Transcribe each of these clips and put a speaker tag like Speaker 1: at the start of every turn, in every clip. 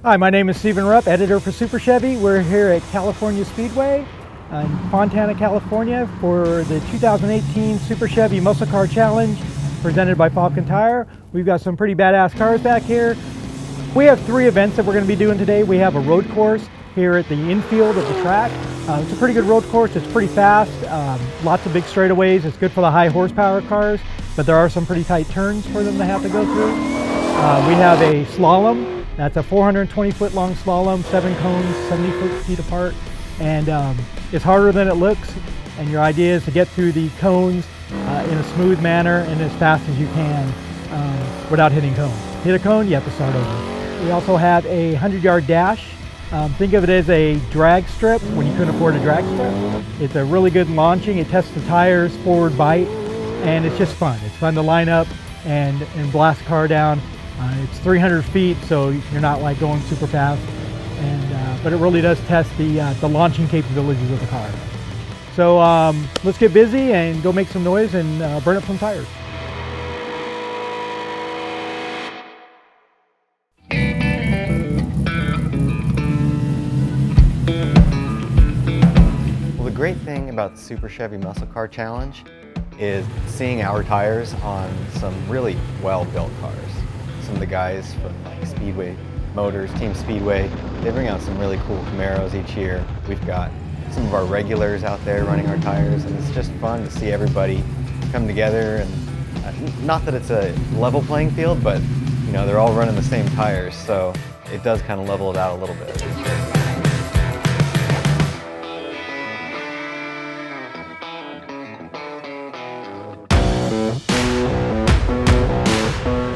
Speaker 1: Hi, my name is Stephen Rupp, editor for Super Chevy. We're here at California Speedway in Fontana, California for the 2018 Super Chevy Muscle Car Challenge presented by Falcon Tire. We've got some pretty badass cars back here. We have three events that we're going to be doing today. We have a road course here at the infield of the track. It's a pretty good road course. It's pretty fast, lots of big straightaways. It's good for the high horsepower cars, but there are some pretty tight turns for them to have to go through. We have a slalom. That's a 420-foot long slalom, 7 cones, 70 feet apart, and it's harder than it looks. And your idea is to get through the cones in a smooth manner and as fast as you can without hitting cones. Hit a cone, you have to start over. We also have a 100-yard dash. Think of it as a drag strip when you couldn't afford a drag strip. It's a really good launching. It tests the tires, forward bite, and it's just fun. It's fun to line up and blast the car down. It's 300 feet, so you're not like going super fast, but it really does test the launching capabilities of the car. So let's get busy and go make some noise and burn up some tires.
Speaker 2: Well, the great thing about the Super Chevy Muscle Car Challenge is seeing our tires on some really well-built cars. Some of the guys from like Speedway Motors, Team Speedway, they bring out some really cool CAMAROs each year. We've got some of our regulars out there running our tires, and it's just fun to see everybody come together. And not that it's a level playing field, but you know, they're all running the same tires, so it does kind of level it out a little bit.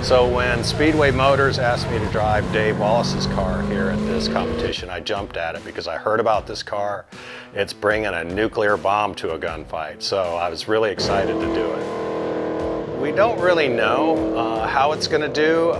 Speaker 3: So when Speedway Motors asked me to drive Dave Wallace's car here at this competition, I jumped at it because I heard about this car. It's bringing a nuclear bomb to a gunfight, so I was really excited to do it. We don't really know how it's going to do.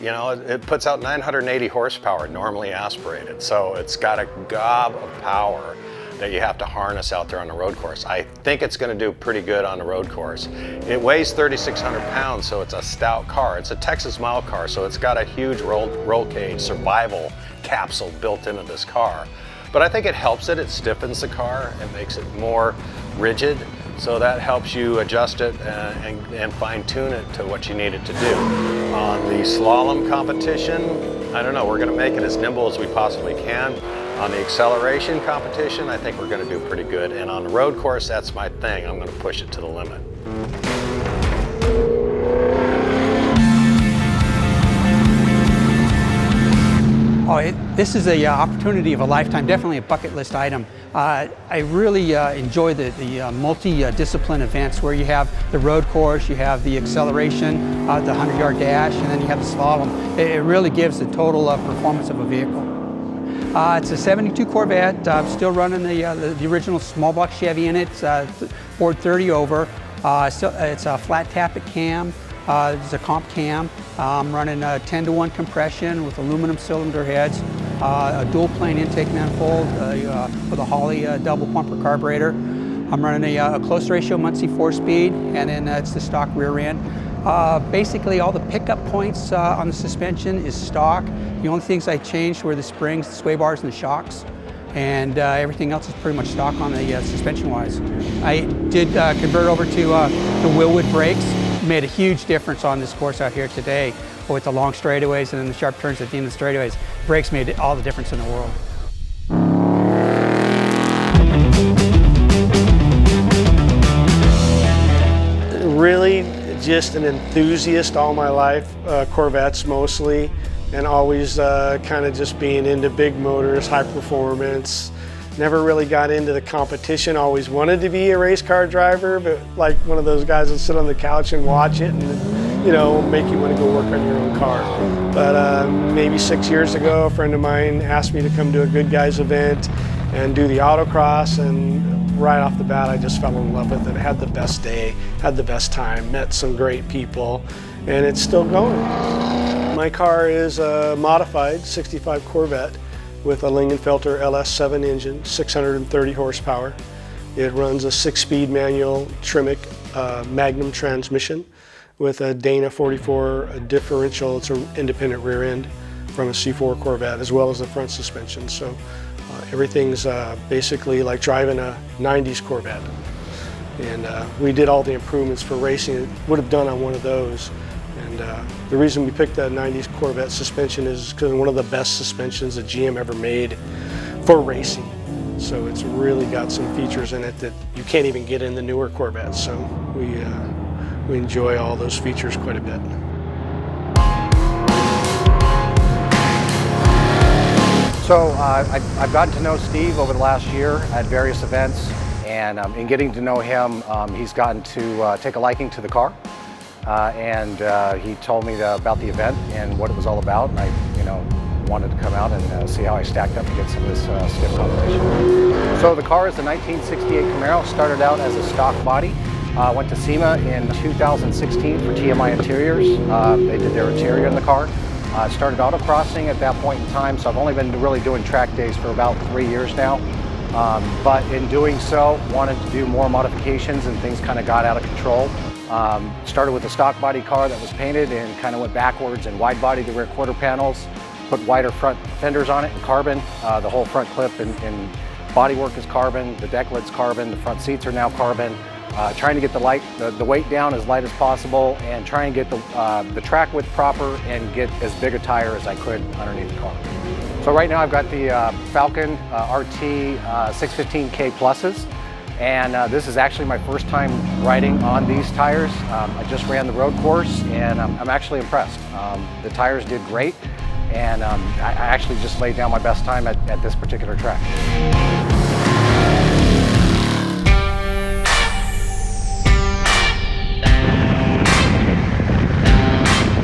Speaker 3: It puts out 980 horsepower, normally aspirated, so it's got a gob of power that you have to harness out there on the road course. I think it's going to do pretty good on the road course. It weighs 3,600 pounds, so it's a stout car. It's a Texas mile car, so it's got a huge roll cage survival capsule built into this car. But I think it helps it stiffens the car and makes it more rigid, so that helps you adjust it and fine tune it to what you need it to do. On the slalom competition, I don't know, we're going to make it as nimble as we possibly can. On the acceleration competition, I think we're going to do pretty good. And on the road course, that's my thing. I'm going to push it to the limit.
Speaker 4: This is an opportunity of a lifetime, definitely a bucket list item. I really enjoy the multi-discipline events where you have the road course, you have the acceleration, the 100-yard dash, and then you have the slalom. It really gives the total performance of a vehicle. It's a 72 Corvette, still running the original small block Chevy in it, Ford 30 over. It's a flat tappet cam, it's a comp cam. I'm running a 10-to-1 compression with aluminum cylinder heads, a dual plane intake manifold with a Holley double pumper carburetor. I'm running a close ratio Muncie 4-speed, and then it's the stock rear end. Basically all the pickup points on the suspension is stock. The only things I changed were the springs, the sway bars, and the shocks. And everything else is pretty much stock on the suspension-wise. I did convert over to Wilwood brakes. Made a huge difference on this course out here today with the long straightaways and then the sharp turns at the end of the straightaways. Brakes made all the difference in the world.
Speaker 5: Really just an enthusiast all my life, Corvettes mostly, and always kind of just being into big motors, high performance. Never really got into the competition, always wanted to be a race car driver, but like one of those guys that sit on the couch and watch it and, you know, make you want to go work on your own car. But maybe 6 years ago, a friend of mine asked me to come to a Good Guys event and do the autocross, and right off the bat I just fell in love with it. I had the best day, had the best time, met some great people, and it's still going. My car is a modified 65 Corvette with a Lingenfelter LS7 engine, 630 horsepower. It runs a 6-speed manual Tremec Magnum transmission with a Dana 44 differential. It's an independent rear end. from a C4 Corvette, as well as the front suspension. So everything's basically like driving a 90s Corvette. And we did all the improvements for racing it would have done on one of those. And the reason we picked that 90s Corvette suspension is because one of the best suspensions that GM ever made for racing. So it's really got some features in it that you can't even get in the newer Corvettes. So we enjoy all those features quite a bit.
Speaker 6: So I've gotten to know Steve over the last year at various events, and in getting to know him, he's gotten to take a liking to the car, and he told me about the event and what it was all about, and I wanted to come out and see how I stacked up against some of this stiff competition. So the car is a 1968 Camaro, started out as a stock body. Went to SEMA in 2016 for TMI Interiors. They did their interior in the car. Started autocrossing at that point in time, so I've only been really doing track days for about 3 years now. But in doing so, wanted to do more modifications, and things kind of got out of control. Started with a stock body car that was painted and kind of went backwards and wide body the rear quarter panels, put wider front fenders on it in carbon. The whole front clip and bodywork is carbon, the deck lid's carbon, the front seats are now carbon. Trying to get the weight down as light as possible, and try and get the track width proper and get as big a tire as I could underneath the car. So right now I've got the Falcon RT 615K Pluses, and this is actually my first time riding on these tires. I just ran the road course, and I'm actually impressed. The tires did great, and I actually just laid down my best time at this particular track.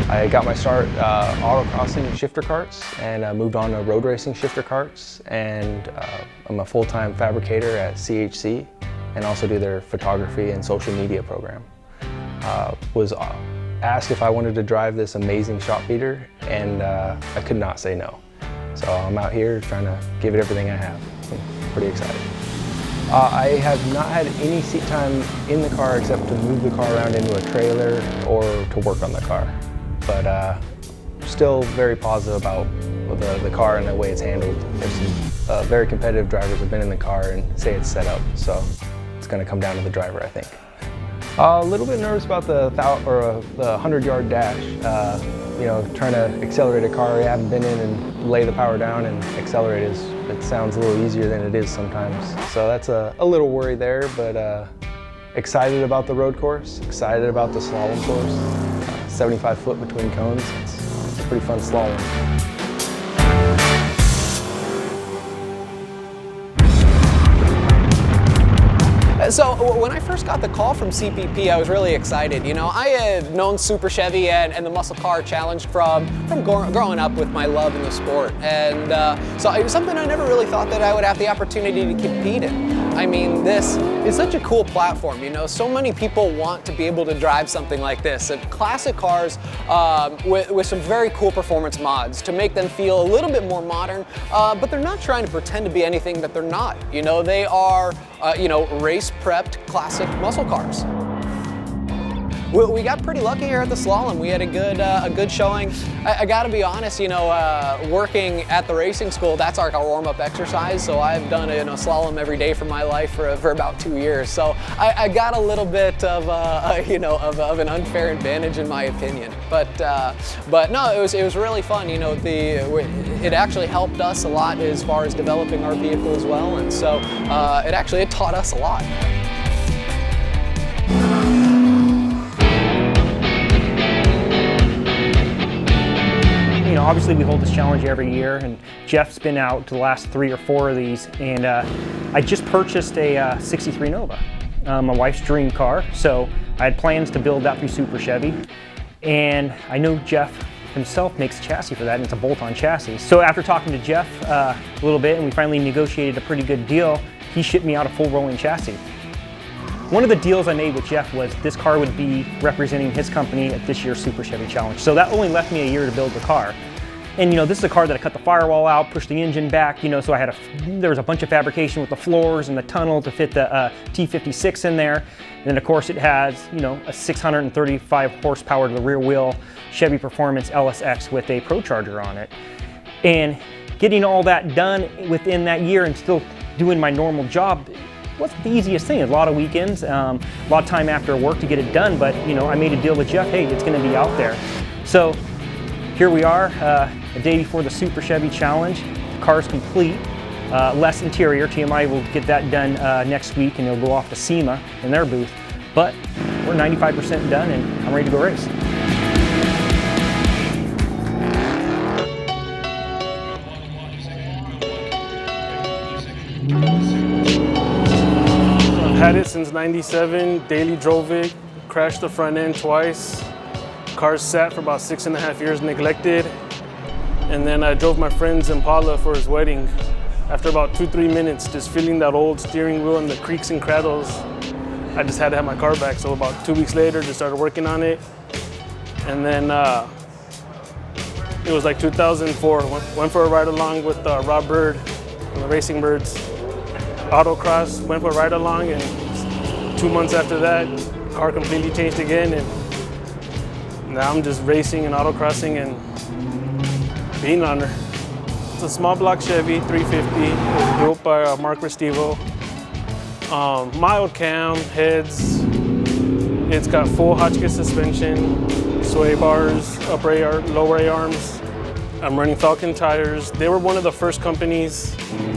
Speaker 7: I got my start autocrossing shifter karts, and moved on to road racing shifter karts, and I'm a full-time fabricator at CHC and also do their photography and social media program. Was asked if I wanted to drive this amazing shop beater, and I could not say no. So I'm out here trying to give it everything I have. I'm pretty excited. I have not had any seat time in the car except to move the car around into a trailer or to work on the car. But still very positive about the car and the way it's handled. There's some very competitive drivers have been in the car and say it's set up, so it's going to come down to the driver, I think. A little bit nervous about the 100-yard dash. Trying to accelerate a car you haven't been in and lay the power down and accelerate it sounds a little easier than it is sometimes. So that's a little worry there, but excited about the road course, excited about the slalom course. 75 foot between cones. It's a pretty fun slalom.
Speaker 8: So when I first got the call from CPP, I was really excited. I had known Super Chevy and the Muscle Car Challenge from growing up with my love in the sport. And so it was something I never really thought that I would have the opportunity to compete in. I mean, this is such a cool platform, so many people want to be able to drive something like this. Classic cars with some very cool performance mods to make them feel a little bit more modern, but they're not trying to pretend to be anything that they're not. They are, race-prepped classic muscle cars. We got pretty lucky here at the slalom. We had a good showing. I gotta be honest, working at the racing school, that's our warm-up exercise. So I've done a slalom every day for my life for about 2 years. So I got a little bit of of an unfair advantage in my opinion. But no, it was really fun. It actually helped us a lot as far as developing our vehicle as well, and so it taught us a lot.
Speaker 9: Obviously we hold this challenge every year, and Jeff's been out to the last 3 or 4 of these, and I just purchased a 63 Nova, my wife's dream car, so I had plans to build that through Super Chevy, and I know Jeff himself makes a chassis for that, and it's a bolt-on chassis. So after talking to Jeff a little bit, and we finally negotiated a pretty good deal, he shipped me out a full rolling chassis. One of the deals I made with Jeff was this car would be representing his company at this year's Super Chevy Challenge. So that only left me a year to build the car. And this is a car that I cut the firewall out, pushed the engine back, so there was a bunch of fabrication with the floors and the tunnel to fit the T56 in there. And then of course it has, a 635 horsepower to the rear wheel Chevy Performance LSX with a Pro Charger on it. And getting all that done within that year and still doing my normal job wasn't the easiest thing. A lot of weekends, a lot of time after work to get it done, but you know, I made a deal with Jeff, hey, it's gonna be out there. So here we are, a day before the Super Chevy Challenge. The car's complete, less interior. TMI will get that done next week and it'll go off to SEMA in their booth. But we're 95% done and I'm ready to go race.
Speaker 5: I've had it since '97, daily drove it, crashed the front end twice. Car sat for about 6.5 years neglected. And then I drove my friend's Impala for his wedding. After about 2-3 minutes, just feeling that old steering wheel and the creaks and cradles, I just had to have my car back. So about 2 weeks later, just started working on it. And then it was like 2004. Went for a ride along with Rob Bird and the Racing Birds. Autocross, went for a ride along, and 2 months after that, car completely changed again. And now I'm just racing and autocrossing and being on her. It's a small block Chevy 350. It was built by Mark Restivo. Mild cam, heads. It's got full Hotchkiss suspension, sway bars, upper A, lower A arms. I'm running Falcon tires. They were one of the first companies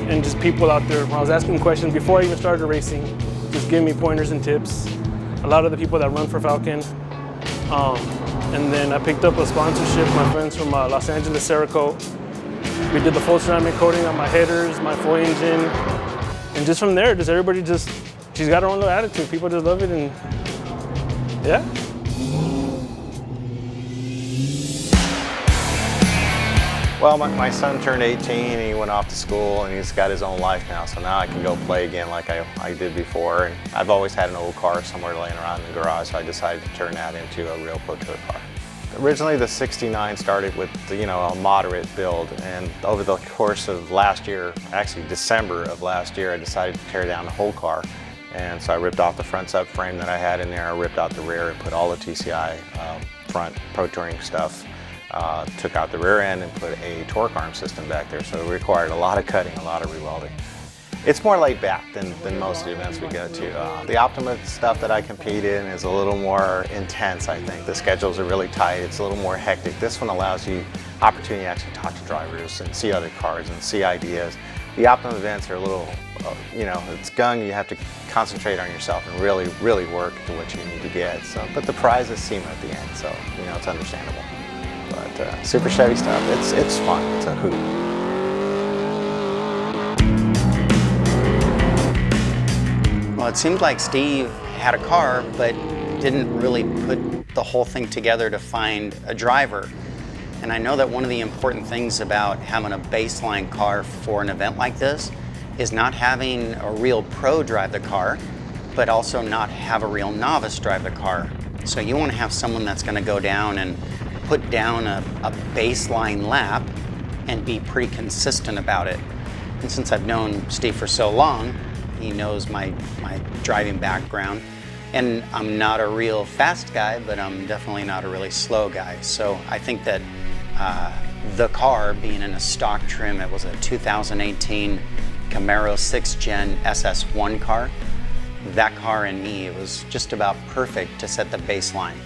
Speaker 5: and just people out there. When I was asking questions before I even started racing, just giving me pointers and tips. A lot of the people that run for Falcon. And then I picked up a sponsorship, my friends from Los Angeles Cerakote. We did the full ceramic coating on my headers, my full engine. And just from there, just everybody she's got her own little attitude. People just love it and yeah.
Speaker 3: Well, my son turned 18 and he went off to school and he's got his own life now, so now I can go play again like I did before. And I've always had an old car somewhere laying around in the garage, so I decided to turn that into a real Pro Tour car. Originally the 69 started with, you know, a moderate build, and over the course of last year, actually December of last year, I decided to tear down the whole car. And so I ripped off the front subframe that I had in there, I ripped out the rear and put all the TCI front Pro Touring stuff. Took out the rear end and put a torque arm system back there, so it required a lot of cutting, a lot of rewelding. It's more laid back than most of the events we go to. The Optima stuff that I compete in is a little more intense, I think. The schedules are really tight, it's a little more hectic. This one allows you opportunity to actually talk to drivers and see other cars and see ideas. The Optima events are a little, you know, it's gung, you have to concentrate on yourself and really, really work to what you need to get. So, but the prize is SEMA at the end, so, you know, it's understandable. But Super Chevy stuff, it's fun, it's a hoot.
Speaker 10: Well, it seemed like Steve had a car, but didn't really put the whole thing together to find a driver. And I know that one of the important things about having a baseline car for an event like this is not having a real pro drive the car, but also not have a real novice drive the car. So you want to have someone that's going to go down and put down a baseline lap and be pretty consistent about it. And since I've known Steve for so long, he knows my driving background. And I'm not a real fast guy, but I'm definitely not a really slow guy. So I think that the car being in a stock trim, it was a 2018 Camaro 6th Gen SS1 car. That car and me, it was just about perfect to set the baseline.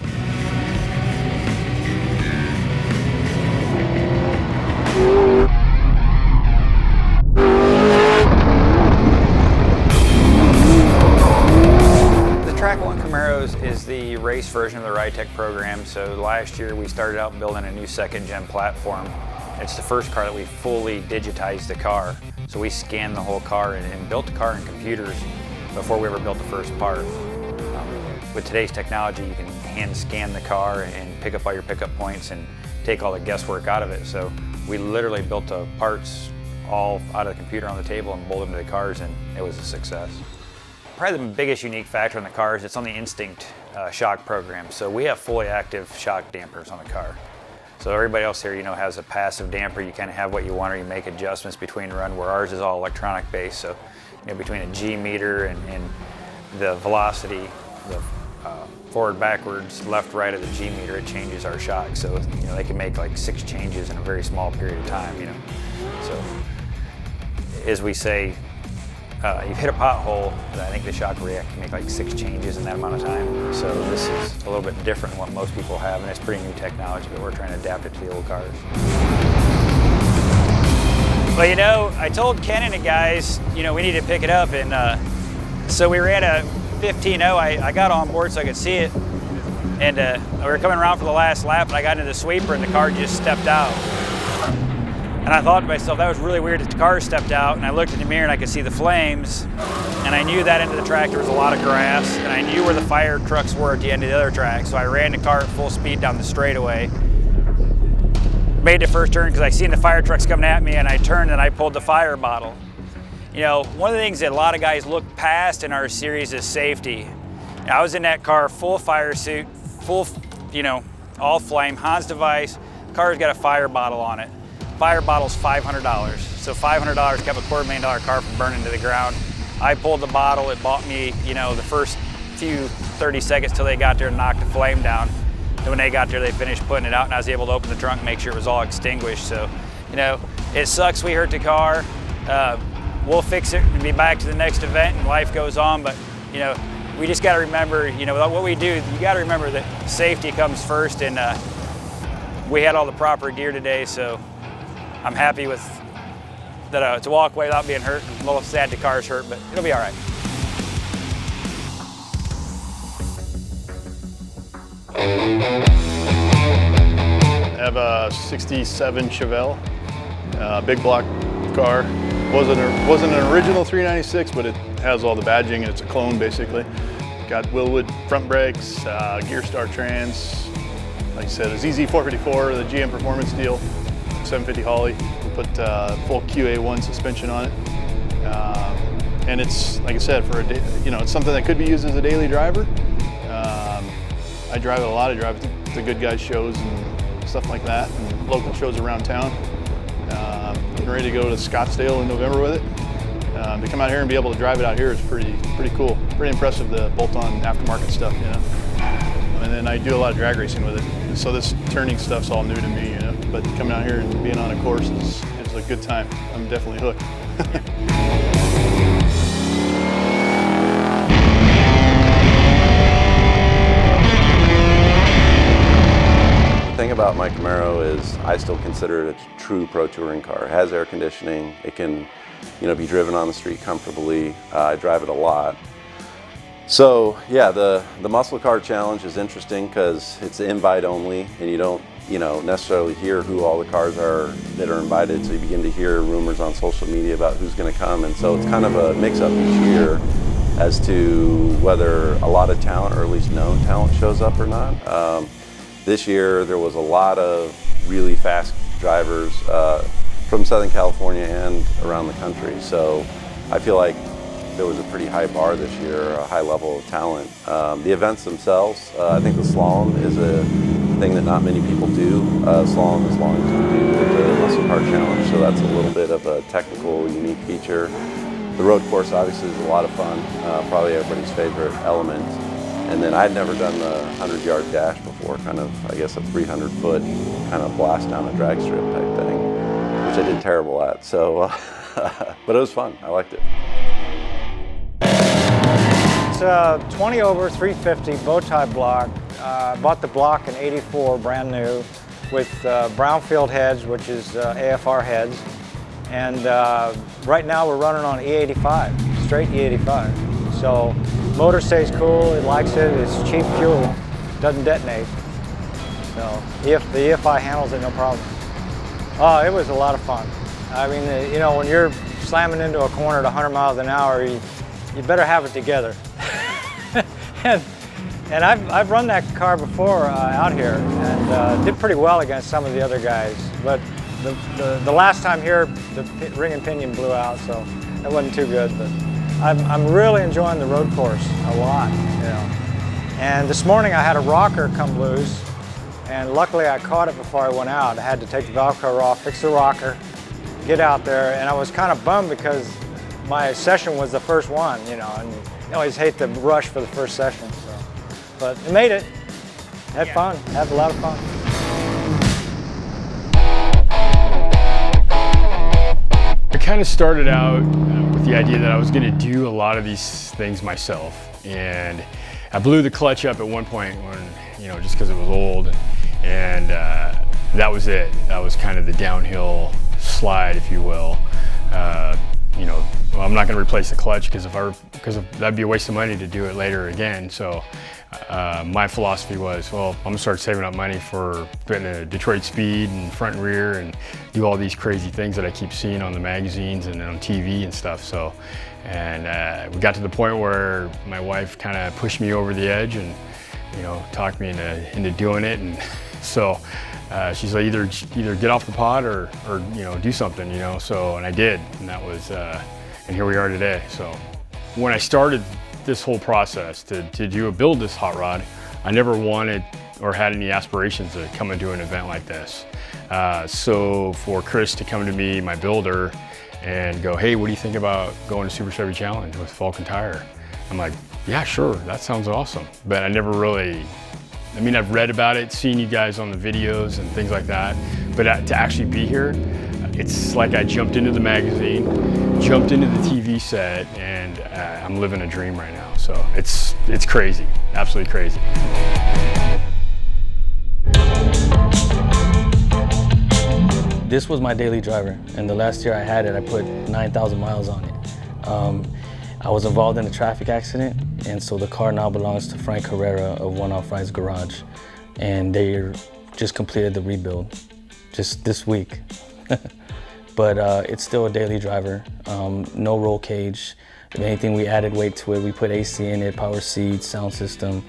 Speaker 11: Camaros is the race version of the RIDETECH program. So last year we started out building a new 2nd gen platform. It's the first car that we fully digitized the car. So we scanned the whole car and built the car in computers before we ever built the first part. With today's technology, you can hand scan the car and pick up all your pickup points and take all the guesswork out of it. So we literally built the parts all out of the computer on the table and bolted them to the cars, and it was a success. Probably the biggest unique factor in the car is it's on the Instinct shock program. So we have fully active shock dampers on the car. So everybody else here, you know, has a passive damper. You kind of have what you want, or you make adjustments between run, where ours is all electronic based. So, you know, between a G meter and the velocity, the forward, backwards, left, right of the G meter, it changes our shock. So, you know, they can make like 6 changes in a very small period of time, you know. So, as we say, you've hit a pothole, but I think the shock react can make like 6 changes in that amount of time. So this is a little bit different than what most people have, and it's pretty new technology, but we're trying to adapt it to the old cars. Well, you know, I told Ken and the guys, you know, we need to pick it up, and so we ran a 15.0. I got on board so I could see it, and we were coming around for the last lap, and I got into the sweeper, and the car just stepped out. And I thought to myself, that was really weird that the car stepped out, and I looked in the mirror and I could see the flames, and I knew that end of the track there was a lot of grass, and I knew where the fire trucks were at the end of the other track, so I ran the car at full speed down the straightaway. Made the first turn because I seen the fire trucks coming at me, and I turned and I pulled the fire bottle. You know, one of the things that a lot of guys look past in our series is safety. I was in that car, full fire suit, full, you know, all flame, Hans device, the car's got a fire bottle on it. Fire bottle's $500. So $500 kept a $250,000 car from burning to the ground. I pulled the bottle, it bought me, you know, the first few 30 seconds till they got there and knocked the flame down. And when they got there, they finished putting it out, and I was able to open the trunk and make sure it was all extinguished. So, you know, it sucks we hurt the car. We'll fix it and be back to the next event, and life goes on. But, you know, we just got to remember, you know, what we do, you got to remember that safety comes first, and we had all the proper gear today, so I'm happy with that to walk away without being hurt. I'm a little sad the car's hurt, but it'll be all right.
Speaker 12: I have a 67 Chevelle, big block car. Wasn't an original 396, but it has all the badging, and it's a clone basically. Got Willwood front brakes, gear star trans. Like I said, a ZZ454, the GM Performance deal, 750 Holly. We put full QA1 suspension on it, and it's, like I said, for a day, you know, it's something that could be used as a daily driver. I drive it a lot. I drive it to good guys shows and stuff like that, and local shows around town. Getting ready to go to Scottsdale in November with it. To come out here and be able to drive it out here is pretty cool. Pretty impressive, the bolt-on aftermarket stuff, you know. And then I do a lot of drag racing with it. And so this turning stuff's all new to me, you know. But coming out here and being on a course is a good time. I'm definitely hooked.
Speaker 13: The thing about my Camaro is I still consider it a true pro touring car. It has air conditioning. It can, you know, be driven on the street comfortably. I drive it a lot. So yeah, the Muscle Car Challenge is interesting because it's invite only, and you don't, you know, necessarily hear who all the cars are that are invited. So you begin to hear rumors on social media about who's going to come, and so it's kind of a mix-up each year as to whether a lot of talent, or at least known talent, shows up or not. This year there was a lot of really fast drivers from Southern California and around the country. So I feel like there was a pretty high bar this year, a high level of talent. The events themselves, I think the slalom is a thing that not many people do. Slalom as long as you do the Muscle Car Challenge, so that's a little bit of a technical, unique feature. The road course obviously is a lot of fun, probably everybody's favorite element. And then I'd never done the 100-yard dash before, kind of, I guess, a 300-foot kind of blast down a drag strip type thing, which I did terrible at. So, but it was fun. I liked it.
Speaker 14: It's 20 over 350 bow tie block. Bought the block in '84, brand new, with brownfield heads, which is AFR heads. And right now we're running on E85, straight E85. So motor stays cool, it likes it, it's cheap fuel, doesn't detonate. So the EFI handles it no problem. Oh, it was a lot of fun. I mean, you know, when you're slamming into a corner at 100 miles an hour, you better have it together. and I've run that car before out here, and did pretty well against some of the other guys. But the last time here, the ring and pinion blew out, so that wasn't too good. But I'm really enjoying the road course a lot, you know. And this morning I had a rocker come loose, and luckily I caught it before I went out. I had to take the valve cover off, fix the rocker, get out there, and I was kind of bummed because my session was the first one, you know, and you always hate the rush for the first session. So. but it made it. Had fun, had a lot of fun.
Speaker 15: I kind of started out with the idea that I was going to do a lot of these things myself, and I blew the clutch up at one point when, you know, just because it was old, and that was it. That was kind of the downhill slide, if you will. You know, well, I'm not going to replace the clutch because that'd be a waste of money to do it later again. So my philosophy was, well, I'm going to start saving up money for putting a Detroit Speed and front and rear and do all these crazy things that I keep seeing on the magazines and on TV and stuff. So, and we got to the point where my wife kind of pushed me over the edge and, you know, talked me into doing it. And so she's like, either get off the pot or you know, do something, you know. So, and I did, and that was, and here we are today. So when I started this whole process to build this hot rod, I never wanted or had any aspirations to come and do an event like this. So for Chris to come to me, my builder, and go, hey, what do you think about going to Super Chevy Challenge with Falcon Tire? I'm like, yeah, sure, that sounds awesome. But I never really, I mean, I've read about it, seen you guys on the videos and things like that, but to actually be here, it's like I jumped into the magazine, jumped into the TV set, and I'm living a dream right now. So it's crazy, absolutely crazy.
Speaker 16: This was my daily driver, and the last year I had it, I put 9,000 miles on it. I was involved in a traffic accident, and so the car now belongs to Frank Herrera of One Off Ride's garage, and they just completed the rebuild just this week. But it's still a daily driver, no roll cage. If anything, we added weight to it. We put AC in it, power seats, sound system,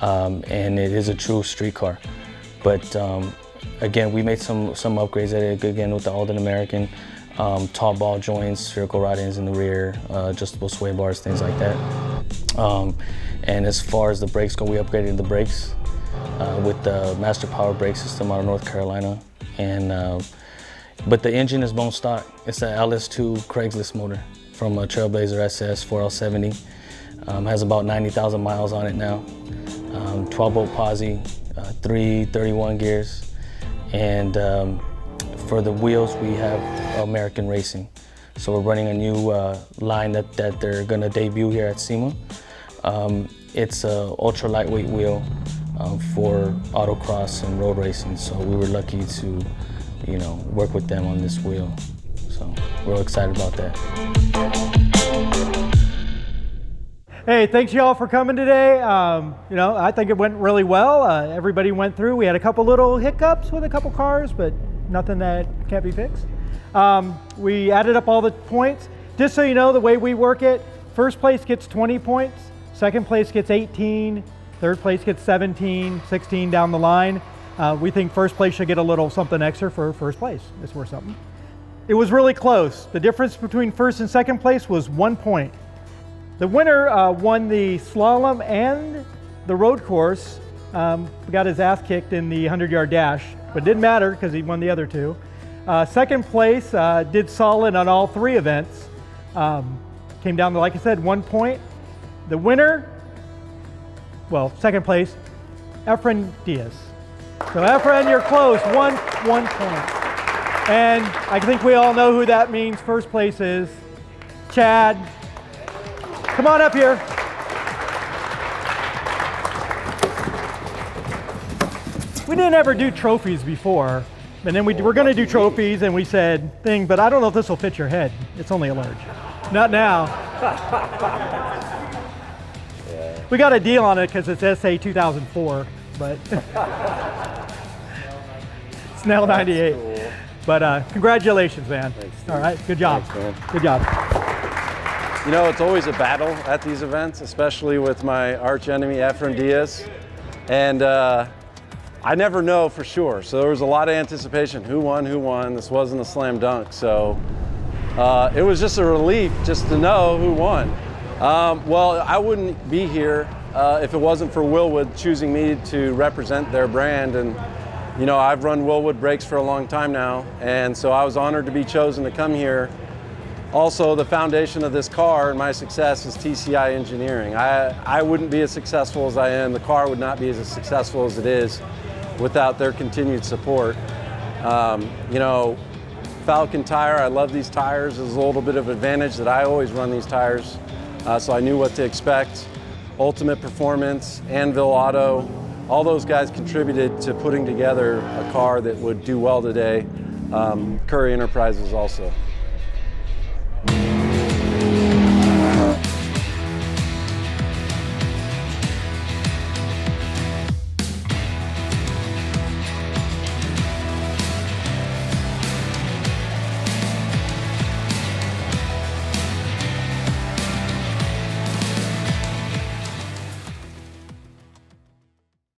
Speaker 16: and it is a true street car. But again, we made some upgrades at it, again with the ALDAN American, tall ball joints, spherical rod ends in the rear, adjustable sway bars, things like that. And as far as the brakes go, we upgraded the brakes with the Master Power brake system out of North Carolina. And but the engine is bone stock. It's an LS2 Craigslist motor from a Trailblazer SS 4L70. Has about 90,000 miles on it now. 12-volt posi, 3 31 gears. And for the wheels, we have American Racing. So we're running a new line that they're gonna debut here at SEMA. It's an ultra lightweight wheel for autocross and road racing. So we were lucky to, you know, work with them on this wheel. So we're excited about that.
Speaker 1: Hey, thanks y'all for coming today. You know, I think it went really well. Everybody went through. We had a couple little hiccups with a couple cars, but nothing that can't be fixed. We added up all the points. Just so you know, the way we work it, first place gets 20 points, second place gets 18, third place gets 17, 16 down the line. We think first place should get a little something extra for first place. It's worth something. It was really close. The difference between first and second place was 1 point. The winner won the slalom and the road course. Got his ass kicked in the 100-yard dash, but it didn't matter because he won the other two. Second place did solid on all three events. Came down to, like I said, 1 point. The winner, well, second place, Efren Diaz. So Efren, you're close, one point. And I think we all know who that means. First place is Chad. Come on up here. We didn't ever do trophies before, and then we're gonna do trophies, and we said but I don't know if this will fit your head. It's only a large. Not now. We got a deal on it because it's SA 2004, but Snell 98. Cool. But congratulations, man. Thanks, all right, good job. Thanks, good job.
Speaker 17: You know, it's always a battle at these events, especially with my arch enemy, Efren Diaz. And I never know for sure. So there was a lot of anticipation. Who won? This wasn't a slam dunk. So it was just a relief just to know who won. Well, I wouldn't be here if it wasn't for Wilwood choosing me to represent their brand. And, you know, I've run Wilwood brakes for a long time now. And so I was honored to be chosen to come here Also, the foundation of this car and my success is TCI engineering. I wouldn't be as successful as I am. The car would not be as successful as it is without their continued support. You know, Falcon Tire, I love these tires. There's a little bit of advantage that I always run these tires, so I knew what to expect. Ultimate Performance, Anvil Auto, all those guys contributed to putting together a car that would do well today. Curry Enterprises also.